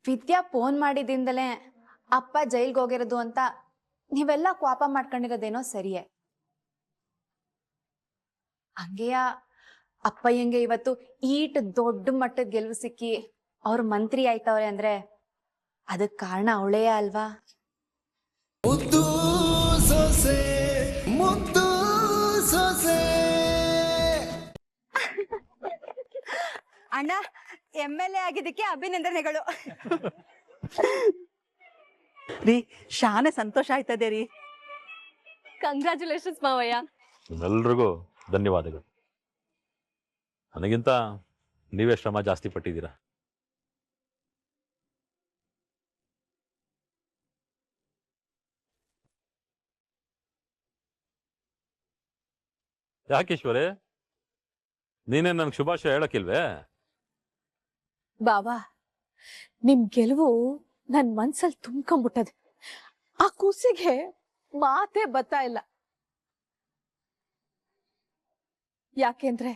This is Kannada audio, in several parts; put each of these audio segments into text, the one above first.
ವಿದ್ಯಾ ಫೋನ್ ಮಾಡಿದಿಂದಲೇ ಅಪ್ಪ ಜೈಲ್ಗೆ ಹೋಗಿರೋದು ಅಂತ ನೀವೆಲ್ಲ ಕೋಪ ಮಾಡ್ಕೊಂಡಿರೋದೇನೋ ಸರಿಯೇ. ಹಂಗೆಯ ಅಪ್ಪಯ್ಯಂಗೆ ಇವತ್ತು ಈಟ್ ದೊಡ್ಡ ಮಟ್ಟದ ಗೆಲುವು ಸಿಕ್ಕಿ ಅವ್ರ ಮಂತ್ರಿ ಆಯ್ತವ್ರೆ ಅಂದ್ರೆ ಅದಕ್ ಕಾರಣ ಅವಳೇ ಅಲ್ವಾ? ಮುದ್ದು ಸೊಸೆ ಮುದ್ದು ಸೊಸೆ. ಅಣ್ಣ MLA ಆಗಿದ್ದಕ್ಕೆ ಅಭಿನಂದನೆಗಳು. ರೀ ಶಾನೆ ಸಂತೋಷ ಆಯ್ತದೆ ರೀ. ಕಂಗ್ರ್ಯಾಚುಲೇಷನ್ಸ್ ಮಾವಯ್ಯ. ಎಲ್ರಿಗೂ ಧನ್ಯವಾದಗಳು. ನನಗಿಂತ ನೀವೇ ಶ್ರಮ ಜಾಸ್ತಿ ಪಟ್ಟಿದ್ದೀರಾ. ಯಾಕೇಶ್ವರೇ, ನೀನೇ ನನ್ಗೆ ಶುಭಾಶಯ ಹೇಳಕ್ಕಿಲ್ವೇ? ಬಾವಾ, ನಿಮ್ ಗೆಲುವು ನನ್ ಮನ್ಸಲ್ಲಿ ತುಂಬ್ಕೊಂಡ್ಬಿಟ್ಟದೆ. ಆ ಕೂಸಿಗೆ ಮಾತೇ ಬರ್ತಾ ಇಲ್ಲ. ಯಾಕೆಂದ್ರೆ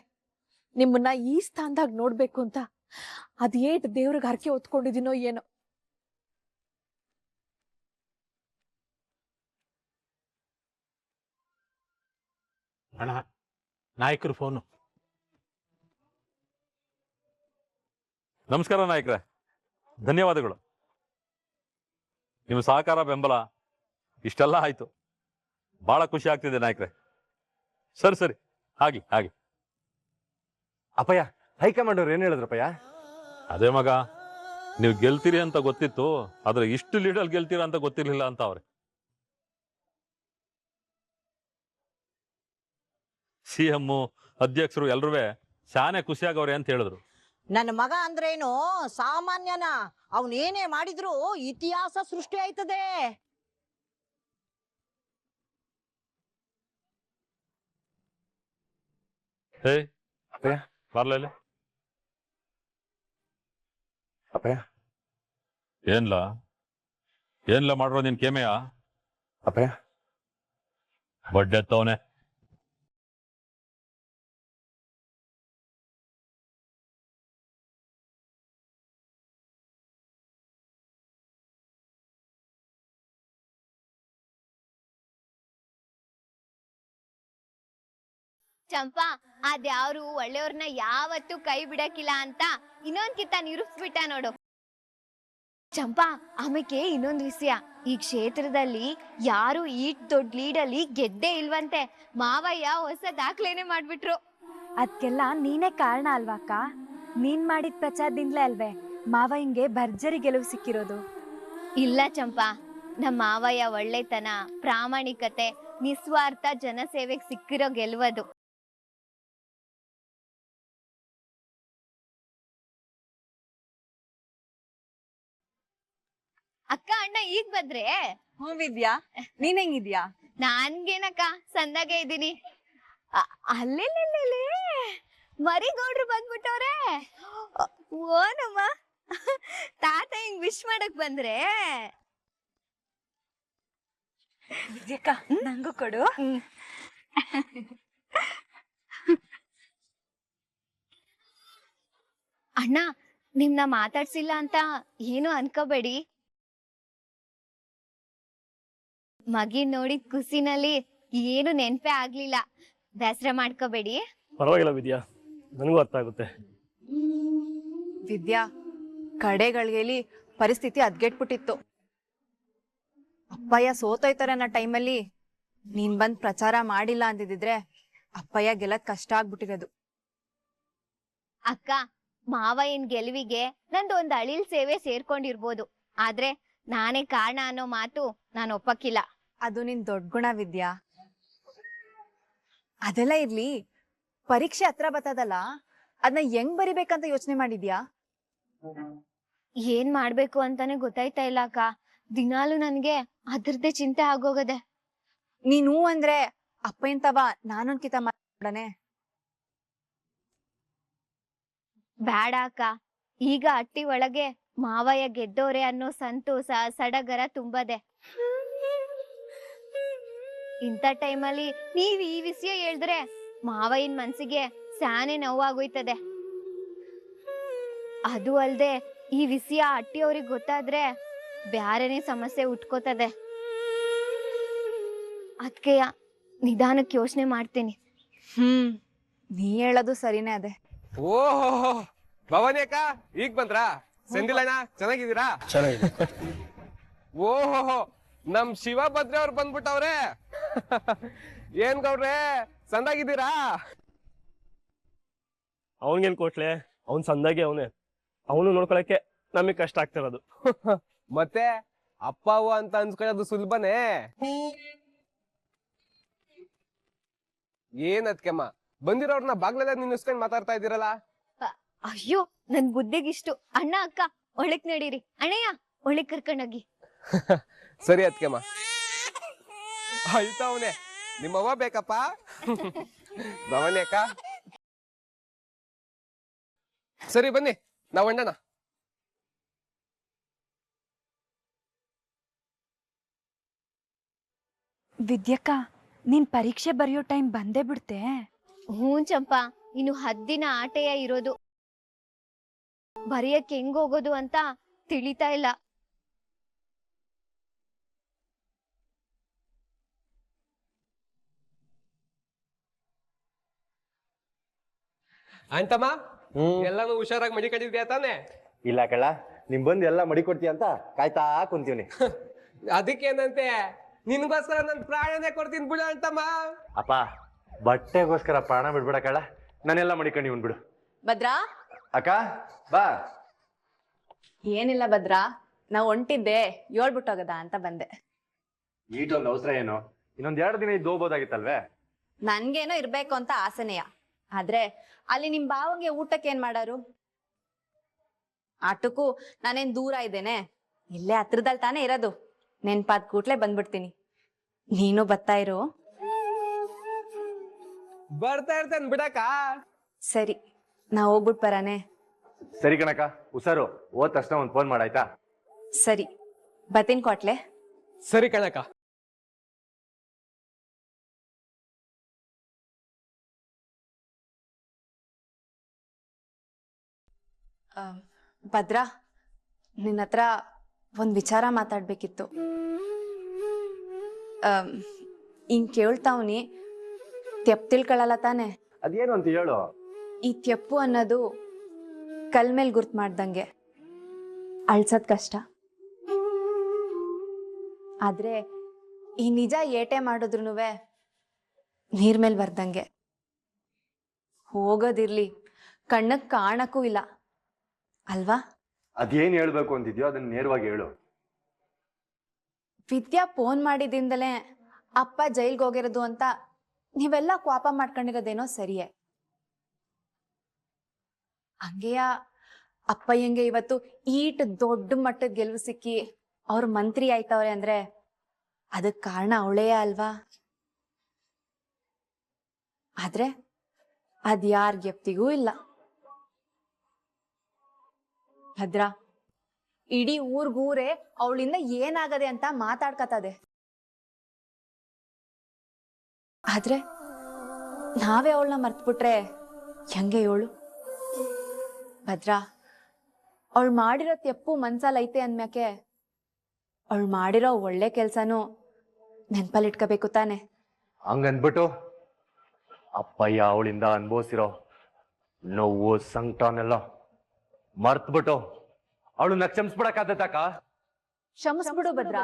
ನಿಮ್ಮನ್ನ ಈ ಸ್ಥಾನದಾಗ ನೋಡ್ಬೇಕು ಅಂತ ಅದೇಟ್ ದೇವ್ರಿಗೆ ಹರಕೆ ಹೊತ್ಕೊಂಡಿದೀನೋ ಏನೋ. ಅಣ್ಣ, ನಾಯಕರು ಫೋನು. ನಮಸ್ಕಾರ ನಾಯಕರೇ, ಧನ್ಯವಾದಗಳು. ನಿಮ್ಮ ಸಹಕಾರ ಬೆಂಬಲ ಇಷ್ಟೆಲ್ಲ ಆಯ್ತು, ಬಹಳ ಖುಷಿ ಆಗ್ತಿದೆ ನಾಯಕರೇ. ಸರಿ ಸರಿ, ಹಾಗೆ ಹಾಗೆ. ಅಪ್ಪಯ್ಯ, ಹೈಕಮಾಂಡ್ ಅವ್ರು ಏನ್ ಹೇಳಿದ್ರಪ್ಪಯ್ಯ? ಅದೇ ಮಗ, ನೀವು ಗೆಲ್ತೀರಿ ಅಂತ ಗೊತ್ತಿತ್ತು, ಆದ್ರೆ ಇಷ್ಟು ಲೀಡಲ್ಲಿ ಗೆಲ್ತೀರಾ ಅಂತ ಗೊತ್ತಿರ್ಲಿಲ್ಲ ಅಂತ ಅವ್ರೆ. CM ಅಧ್ಯಕ್ಷರು ಎಲ್ರೂ ಶಾನೆ ಖುಷಿಯಾಗವ್ರೆ ಅಂತ ಹೇಳಿದ್ರು. ನನ್ನ ಮಗ ಅಂದ್ರೇನು ಸಾಮಾನ್ಯನ? ಅವನೇನೇ ಮಾಡಿದ್ರು ಇತಿಹಾಸ ಸೃಷ್ಟಿ ಆಯ್ತದೆ. ಹೇ ಅಪ್ಪಯ್ಯ, ಬರ್ಲಿಲ್ಲ. ಅಪ್ಪಯ್ಯ, ಏನ್ಲ ಮಾಡ್ರೋ ನಿನ್ ಕೇಮೆಯ? ಅಪ್ಪಯ್ಯ, ಬಡ್ಡೆತ್ತವನೆ. ಚಂಪಾ, ಅದ್ಯಾವ್ರು ಒಳ್ಳೆಯವ್ರನ್ನ ಯಾವತ್ತೂ ಕೈ ಬಿಡಕ್ಕಿಲ್ಲ ಅಂತ ಇನ್ನೊಂದ್ಕಿಂತ ನಿರೂಪಿಸ್ಬಿಟ್ಟ ನೋಡು. ಚಂಪಾ, ಆಮೇಲೆ ಇನ್ನೊಂದು ವಿಷಯ, ಈ ಕ್ಷೇತ್ರದಲ್ಲಿ ಯಾರು ಈಟ್ ದೊಡ್ಡ ಲೀಡಲ್ಲಿ ಗೆದ್ದೇ ಇಲ್ವಂತೆ. ಮಾವಯ್ಯ ಹೊಸ ದಾಖಲೆನೆ ಮಾಡ್ಬಿಟ್ರು. ಅದಕ್ಕೆಲ್ಲ ನೀನೇ ಕಾರಣ ಅಲ್ವಾಕ್ಕ? ನೀನ್ ಮಾಡಿದ ಪ್ರಚಾರದಿಂದಲೇ ಅಲ್ವೇ ಮಾವಯ್ಯಂಗೆ ಭರ್ಜರಿ ಗೆಲುವು ಸಿಕ್ಕಿರೋದು. ಇಲ್ಲ ಚಂಪಾ, ನಮ್ಮ ಮಾವಯ್ಯ ಒಳ್ಳೆತನ, ಪ್ರಾಮಾಣಿಕತೆ, ನಿಸ್ವಾರ್ಥ ಜನಸೇವೆಗೆ ಸಿಕ್ಕಿರೋ ಗೆಲುವದು. ಅಕ್ಕ, ಅಣ್ಣ ಈಗ ಬಂದ್ರೆ? ಹ್ಞೂ ವಿದ್ಯಾ, ನೀನ್ ಹೆಂಗಿದ್ಯಾ? ನಾನ್ಗೇನಕ್ಕ, ಸಂದಾಗೆ ಇದ್ದೀನಿ. ಅಲ್ಲೇ ಮರಿಗೌಡ್ರು ಬಂದ್ಬಿಟ್ಟವ್ರೆ. ಓನಮ್ಮ, ತಾತ ಹಿಂಗ್ ವಿಶ್ ಮಾಡಕ್ ಬಂದ್ರೆ? ವಿದ್ಯಕ್ಕ, ನಂಗೂ ಕೊಡು. ಅಣ್ಣ, ನಿಮ್ನ ಮಾತಾಡ್ಸಿಲ್ಲ ಅಂತ ಏನು ಅನ್ಕೋಬೇಡಿ. ಮಗಿನ್ ನೋಡಿದ ಖುಷಿನಲ್ಲಿ ಏನು ನೆನ್ಪೇ ಆಗ್ಲಿಲ್ಲ, ಬೇಸರ ಮಾಡ್ಕೋಬೇಡಿ. ಪರವಾಗಿಲ್ಲ ವಿದ್ಯಾ, ನನಗೂ ಅರ್ಥ ಆಗುತ್ತೆ. ವಿದ್ಯಾ, ಕಡೆಗಳಿಗೆಲಿ ಪರಿಸ್ಥಿತಿ ಅದ್ಗೆಟ್ಬಿಟ್ಟಿತ್ತು. ಅಪ್ಪಯ್ಯ ಸೋತೋಯ್ತಾರೆ ಅನ್ನೋ ಟೈಮಲ್ಲಿ ನೀನ್ ಬಂದ್ ಪ್ರಚಾರ ಮಾಡಿಲ್ಲ ಅಂದಿದ್ರೆ ಅಪ್ಪಯ್ಯ ಗೆಲ್ಲದ್ ಕಷ್ಟ ಆಗ್ಬಿಟ್ಟಿರೋದು. ಅಕ್ಕ, ಮಾವಯ್ಯನ್ ಗೆಲುವಿಗೆ ನಂದು ಒಂದ್ ಅಳಿಲ್ ಸೇವೆ ಸೇರ್ಕೊಂಡಿರ್ಬೋದು, ಆದ್ರೆ ನಾನೇ ಕಾರಣ ಅನ್ನೋ ಮಾತು ನಾನು ಒಪ್ಪಕ್ಕಿಲ್ಲ. ಅದು ನಿನ್ ದೊಡ್ಡ ಗುಣ ವಿದ್ಯಾ. ಅದೆಲ್ಲ ಇರ್ಲಿ, ಪರೀಕ್ಷೆ ಹತ್ರ ಬರ್ತದಲ್ಲ, ಅದನ್ನ ಹೆಂಗ್ ಬರಿಬೇಕಂತ ಯೋಚನೆ ಮಾಡಿದ್ಯಾ? ಏನ್ ಮಾಡ್ಬೇಕು ಅಂತಾನೆ ಗೊತ್ತಾಯ್ತಾ ಇಲ್ಲ ಅಕ್ಕ. ದಿನಾಲು ನನ್ಗೆ ಅದ್ರದ್ದೇ ಚಿಂತೆ ಆಗೋಗದೆ. ನೀನು ಅಂದ್ರೆ ಅಪ್ಪಯ್ಯಂತವ ನಾನೊಂದ್ಕಿತ ಮಾಡೋಣೆ. ಬೇಡ ಅಕ್ಕ, ಈಗ ಅಟ್ಟಿ ಒಳಗೆ ಮಾವಯ್ಯ ಗೆದ್ದೋರೆ ಅನ್ನೋ ಸಂತೋಷ ಸಡಗರ ತುಂಬದೆ. ಇಂಥ ಟೈಮಲ್ಲಿ ನೀವ್ ಈ ವಿಷಯ ಹೇಳಿದ್ರೆ ಮಾವಯ್ಯನ್ ಮನ್ಸಿಗೆ ಸ್ಯಾನೆ ನೋವಾಗೋಯ್ತದೆ. ಅದು ಅಲ್ದೆ ಈ ವಿಷಯ ಅಟ್ಟಿ ಅವ್ರಿಗೆ ಗೊತ್ತಾದ್ರೆ ಬ್ಯಾರೆನೇ ಸಮಸ್ಯೆ ಉಟ್ಕೋತದೆ. ಅದ್ಕೆಯ ನಿಧಾನಕ್ಕೆ ಯೋಚನೆ ಮಾಡ್ತೀನಿ. ನೀ ಹೇಳೋದು ಸರಿನೇ ಅದೇ. ಓಹೋ ಭವಾನಿ ಅಕ್ಕ ಈಗ ಬಂದ್ರಾ? ಸೆಂದಿಲಣ್ಣ ಚೆನ್ನಾಗಿದ್ದೀರಾ? ಚೆನ್ನಾಗಿದೆ. ಓಹೋ ನಮ್ ಶಿವಭದ್ರೆ ಅವ್ರು ಬಂದ್ಬಿಟ್ಟವ್ರೆ. ಏನ್ ಗೌಡ್ರೆ ಸಂದಾಗಿದ್ದೀರಾ? ಅವನ್ಗೇನ್ ಕೊಟ್ಲೆ, ಅವ್ನ್ ಸಂದಾಗಿ ಅವನೇ. ಅವನು ನೋಡ್ಕೊಳಕ್ಕೆ ನಮಗ್ ಕಷ್ಟ ಆಗ್ತಿರೋದು. ಮತ್ತೆ ಅಪ್ಪ ಅವ್ವ ಅಂತ ಅನ್ಸ್ಕೊಳ್ಳೋದು ಸುಲಭನೇ? ಏನ್ ಅದ್ಕೆಮ್ಮ ಬಂದಿರೋರ್ನ ಬಾಗ್ಲದ ನಿನ್ನಿಸ್ಕೊಂಡ್ ಮಾತಾಡ್ತಾ ಇದ್ದೀರಲ್ಲ? ಅಯ್ಯೋ ನನ್ ಬುದ್ಧಿಗಿಷ್ಟು. ಅಣ್ಣ ಅಕ್ಕ ಒಳಕ್ ನಡೀರಿ. ಅಣ್ಣಯ್ಯ ಒಳಕ್ ಕರ್ಕೊಂಡೋಗಿ. ಸರಿ ಅದ್ಕೆಮ್ಮ. ಆಯ್ತವನೆ ನಿಮ್ಮವ್ವ ಬೇಕಪ್ಪ. ಭವಾನಿ ಅಕ್ಕ ಸರಿ ಬನ್ನಿ ನಾವ್ ಅಣ್ಣನ. ವಿದ್ಯಕ್ಕ, ನೀನ್ ಪರೀಕ್ಷೆ ಬರೆಯೋ ಟೈಮ್ ಬಂದೇ ಬಿಡ್ತೆ. ಹ್ಞೂ ಚಂಪಾ, ಇನ್ನು 10 ದಿನ ಆಟೆಯ ಇರೋದು. ಬರೆಯಕ್ ಹೆಂಗ್ ಹೋಗೋದು ಅಂತ ತಿಳಿತಾ ಇಲ್ಲ. ಅಂತಮ್ಮ ಎಲ್ಲಾನು ಹುಷಾರಾಗಿ ಮಡಿಕೊಂಡಿದ್ಯಾ ತಾನೆ? ಇಲ್ಲ ಕಳ್ಳ, ನಿಮ್ ಬಂದು ಎಲ್ಲ ಮಡಿಕೊಡ್ತೀಯ ಅಂತ ಕಾಯ್ತಾ ಕುಂತೀವ್ನಿ. ಅದಕ್ಕೇನಂತೆ, ನಿನ್ಗೋಸ್ಕರ ನನ್ ಪ್ರಾಣನೇ ಕೊಡ್ತೀನಿ ಬಿಡು ಅಂತಮ್ಮ. ಅಪ್ಪ ಬಟ್ಟೆಗೋಸ್ಕರ ಪ್ರಾಣ ಬಿಡ್ಬೇಡ ಕಳ್ಳ, ನಾನೆಲ್ಲ ಮಡಿಕೊಂಡು ಇವ್ನ್ ಬಿಡು. ಭದ್ರಾ, ಅಕ್ಕ ಬಾ. ಏನಿಲ್ಲ ಭದ್ರಾ, ನಾವ್ ಹೊಂಟಿದ್ದೆ ಹೇಳ್ಬಿಟ್ಟೋಗದ ಅಂತ ಬಂದೆ. ಈಟೊಂದು ಅವಸರ ಏನು? ಇನ್ನೊಂದ್ 2 ದಿನ ಇದ್ದು ಹೋಗ್ಬೋದಾಗಿತ್ತಲ್ವೇ? ನನ್ಗೇನೋ ಇರ್ಬೇಕು ಅಂತ ಆಸೆನೆಯ. ಆದ್ರೆ ಅಲ್ಲಿ ನಿಮ್ ಬಾವಂಗೆ ಊಟಕ್ಕೆ ಏನ್ ಮಾಡಾರು? ಆಟಕ್ಕೂ ನಾನೇನ್ ದೂರ ಇದ್ದೇನೆ, ಇಲ್ಲೇ ಹತ್ರದಲ್ಲಿ ತಾನೇ ಇರೋದು. ನೆನ್ಪಾದ್ ಕೂಟ್ಲೆ ಬಂದ್ಬಿಡ್ತೀನಿ. ನೀನು ಬರ್ತಾ ಇರು. ಬರ್ತಾ ಇರ್ತೇನೆ ಬಿಡಕ್ಕ. ಸರಿ, ನಾ ಹೋಗ್ಬಿಟ್ ಬರಾನೆ. ಸರಿ ಕಣಕ್ಕ, ಹುಷಾರು. ಹೋದ ತಕ್ಷಣ ಒಂದ್ ಫೋನ್ ಮಾಡಾಯ್ತಾ? ಸರಿ, ಬರ್ತೀನಿ ಕೊಟ್ಲೆ. ಸರಿ ಕಣಕ್ಕ. ಭದ್ರಾ, ನಿನ್ನ ಹತ್ರ ಒಂದ್ ವಿಚಾರ ಮಾತಾಡ್ಬೇಕಿತ್ತು. ಹಿಂಗ್ ಕೇಳ್ತಾವ್ನಿ, ತೆಪ್ ತಿಳ್ಕೊಳಲ್ಲ ತಾನೆ? ಅದೇನು ಅಂತ ಹೇಳು. ಈ ತೆಪ್ಪು ಅನ್ನೋದು ಕಲ್ ಮೇಲ್ ಗುರ್ತ್ ಮಾಡ್ದಂಗೆ, ಅಳ್ಸದ್ ಕಷ್ಟ. ಆದ್ರೆ ಈ ನಿಜ ಏಟೆ ಮಾಡಿದ್ರುನುವೆ ನೀರ್ ಮೇಲ್ ಬರ್ದಂಗೆ. ಹೋಗೋದಿರ್ಲಿ, ಕಣ್ಣಕ್ ಕಾಣಕ್ಕೂ ಇಲ್ಲ ಅಲ್ವಾ? ಅದೇನ್ ಹೇಳ್ಬೇಕು ಅಂತಿದ್ಯೋ ಅದನ್ನ ನೇರವಾಗಿ ಹೇಳು. ವಿದ್ಯಾ ಫೋನ್ ಮಾಡಿದಿಂದಲೇ ಅಪ್ಪ ಜೈಲ್ಗೆ ಹೋಗಿರೋದು ಅಂತ ನೀವೆಲ್ಲ ಕೋಪ ಮಾಡ್ಕೊಂಡಿರೋದೇನೋ ಸರಿಯೇ. ಹಂಗೆಯ ಅಪ್ಪಯ್ಯಂಗೆ ಇವತ್ತು ಈಟ್ ದೊಡ್ಡ ಮಟ್ಟದ ಗೆಲುವು ಸಿಕ್ಕಿ ಅವ್ರ ಮಂತ್ರಿ ಆಯ್ತವ್ರೆ ಅಂದ್ರೆ ಅದಕ್ ಕಾರಣ ಅವಳೇ ಅಲ್ವಾ? ಆದ್ರೆ ಅದ್ಯಾರ್ ಗೆಪ್ತಿಗೂ ಇಲ್ಲ. ಭದ್ರಾ, ಇಡೀ ಊರ್ಗೂರೇ ಅವಳಿಂದ ಏನಾಗದೆ ಅಂತ ಮಾತಾಡ್ಕತದೆ. ಆದ್ರೆ ನಾವೇ ಅವಳನ್ನ ಮರ್ತ್ಬಿಟ್ರೆ ಹೆಂಗೆ ಹೇಳು? ಭದ್ರಾ, ಅವಳು ಮಾಡಿರೋ ತೆಪ್ಪು ಮನ್ಸಲ್ಲಿ ಐತೆ ಅಂದ್ಮ್ಯಾಕೆ ಅವಳು ಮಾಡಿರೋ ಒಳ್ಳೆ ಕೆಲ್ಸನೂ ನೆನ್ಪಲ್ಲಿಟ್ಕೋಬೇಕು ತಾನೆ? ಹಂಗನ್ಬಿಟ್ಟು ಅಪ್ಪಯ್ಯ ಅವಳಿಂದ ಅನ್ಭವಿಸಿರೋ ನೋವು ಸಂಕಟನೆಲ್ಲ ಮರ್ತ್ಬಿಟ್ಟು ಅವಳನ್ನ ಕ್ಷಮಿಸ್ಬಿಡಕ್ಕಾಗತ್ತಕ್ಕ? ಕ್ಷಮಿಸ್ಬಿಡು ಭದ್ರಾ.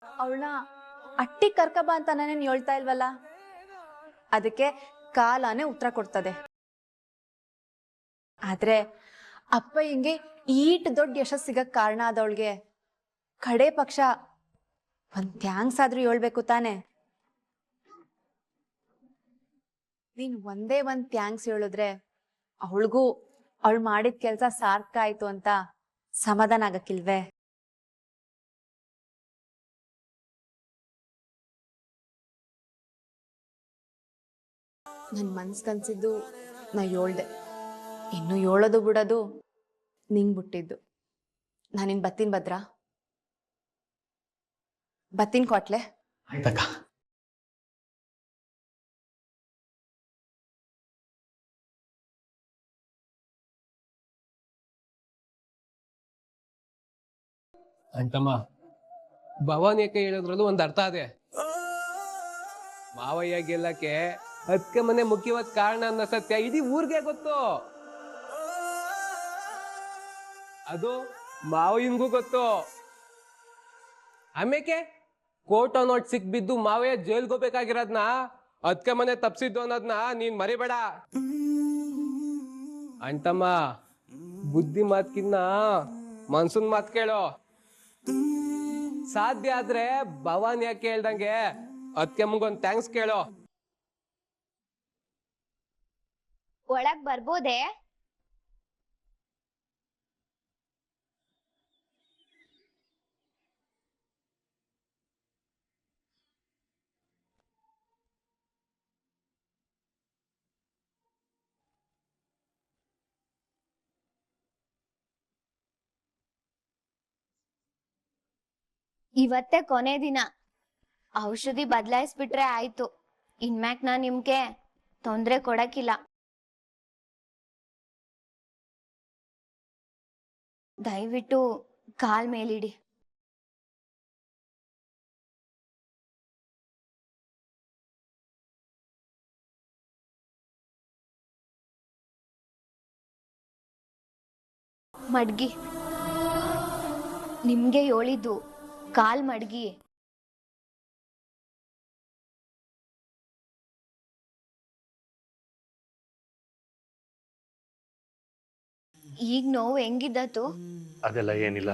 ಅವಳನ್ನ ಅಟ್ಟಿ ಕರ್ಕಬ ಅಂತ ನಾನೇನ್ ಹೇಳ್ತಾ ಇಲ್ವಲ್ಲ. ಅದಕ್ಕೆ ಕಾಲನೇ ಉತ್ತರ ಕೊಡ್ತದೆ. ಆದ್ರೆ ಅಪ್ಪ ಹಿಂಗೆ ಈಟ್ ದೊಡ್ಡ ಯಶಸ್ಸು ಸಿಗಕ್ ಕಾರಣ ಆದವಳಿಗೆ ಕಡೆ ಪಕ್ಷ ಒಂದ್ ಥ್ಯಾಂಕ್ಸ್ ಆದ್ರೂ ಹೇಳ್ಬೇಕು ತಾನೆ? ನೀನ್ ಒಂದೇ ಒಂದ್ ಥ್ಯಾಂಕ್ಸ್ ಹೇಳಿದ್ರೆ ಅವಳಿಗೂ ಅವಳು ಮಾಡಿದ ಕೆಲ್ಸ ಸಾರ್ಥಕ ಆಯ್ತು ಅಂತ ಸಮಾಧಾನ ಆಗಕ್ಕಿಲ್ವೇ? ನನ್ ಮನ್ಸ್ಕನ್ಸಿದ್ದು ನಾ ಹೇಳ್ದೆ. ಇನ್ನು ಹೇಳೋದು ಬಿಡೋದು ನಿಂಗ್ ಬಿಟ್ಟಿದ್ದು. ನಾನಿನ್ ಬತ್ತೀನಿ ಭದ್ರಾ, ಬತ್ತೀನಿ ಕೊಟ್ಲೆ. ಆಯ್ತಕ್ಕ. ಅಂತಮ್ಮ ಭವಾನಿ ಯಾಕೆ ಹೇಳೋದ್ರಲ್ಲೂ ಒಂದ್ ಅರ್ಥ ಅದೇ. ಮಾವಯ್ಯ ಗೆಲ್ಲಕ್ಕೆ ಅದಕ್ಕೆ ಮನೆ ಮುಖ್ಯವಾದ ಕಾರಣ ಅನ್ನೋ ಸತ್ಯ ಇಡೀ ಊರ್ಗೆ ಗೊತ್ತು. ಅದು ಮಾವಯ್ಯನ್ಗೂ ಗೊತ್ತು. ಆಮೇಲೆ ಕೋಟೋ ನೋಟ್ ಸಿಕ್ಬಿದ್ದು ಮಾವಯ್ಯ ಜೈಲ್ಗೆ ಹೋಗ್ಬೇಕಾಗಿರೋದ್ನ ಅದಕ್ಕೆ ಮನೆ ತಪ್ಸಿದ್ದು ಅನ್ನೋದ್ನ ನೀನ್ ಮರಿಬೇಡ. ಅಂತಮ್ಮ ಬುದ್ಧಿ ಮಾತ್ಕಿನ್ನ ಮನ್ಸನ್ ಮಾತ್ ಕೇಳೋ. ಸಾಧ್ಯ ಆದ್ರೆ ಭವಾನಿ ಯಾಕೆ ಹೇಳ್ದಂಗೆ ಅದಕ್ಕೆ ಮುಂಗೊಂದ್ ಥ್ಯಾಂಕ್ಸ್ ಕೇಳೋ. ಒಳಗ್ ಬರ್ಬೋದೇ? ಇವತ್ತೇ ಕೊನೆ ದಿನ. ಔಷಧಿ ಬದಲಾಯಿಸ್ಬಿಟ್ರೆ ಆಯ್ತು. ಇನ್ಮ್ಯಾಕ್ ನಾನ್ ನಿಮ್ಗೆ ತೊಂದ್ರೆ ಕೊಡಕ್ಕಿಲ್ಲ. ದಯವಿಟ್ಟು ಕಾಲ್ ಮೇಲಿಡಿ. ಮಡ್ಗಿ. ನಿಮ್ಗೆ ಹೇಳಿದ್ದು ಕಾಲ್ ಮಡ್ಗಿ. ಈಗ ನೋವು ಹೆಂಗಿದ್ದತು? ಅದೆಲ್ಲ ಏನಿಲ್ಲ.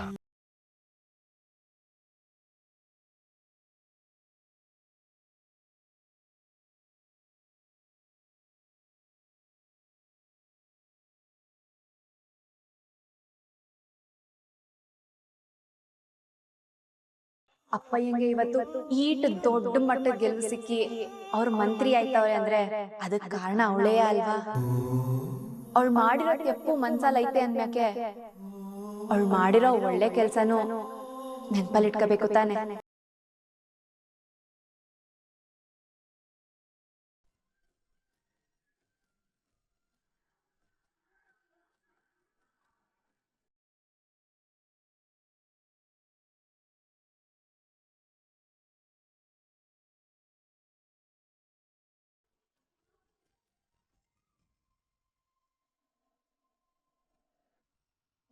ಅಪ್ಪಯ್ಯಂಗೆ ಇವತ್ತು ಈಟ್ ದೊಡ್ಡ ಮಟ್ಟದ ಗೆಲುವು ಸಿಕ್ಕಿ ಅವ್ರ ಮಂತ್ರಿ ಆಯ್ತವ್ರೆ ಅಂದ್ರೆ ಅದಕ್ ಕಾರಣ ಅವಳೇ ಅಲ್ವಾ? ಅವಳು ಮಾಡಿರೋ ತೆಪ್ಪು ಮನ್ಸಲ್ಲಿ ಐತೆ ಅನ್ಮ್ಯಾಕೆ ಅವಳು ಮಾಡಿರೋ ಒಳ್ಳೆ ಕೆಲ್ಸನೂ ನೆನ್ಪಲ್ಲಿ ಇಟ್ಕೋಬೇಕು ತಾನೆ.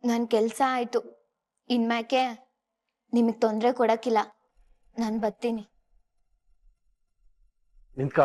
ನನ್ ಕೆಲ್ಸ ಆಯ್ತು. ಇನ್ಮ್ಯಾಕೆ ನಿಮಗ್ ತೊಂದ್ರೆ ಕೊಡಕ್ಕಿಲ್ಲ. ನಾನ್ ಬರ್ತೀನಿ. ನಿಂತ್ಕ.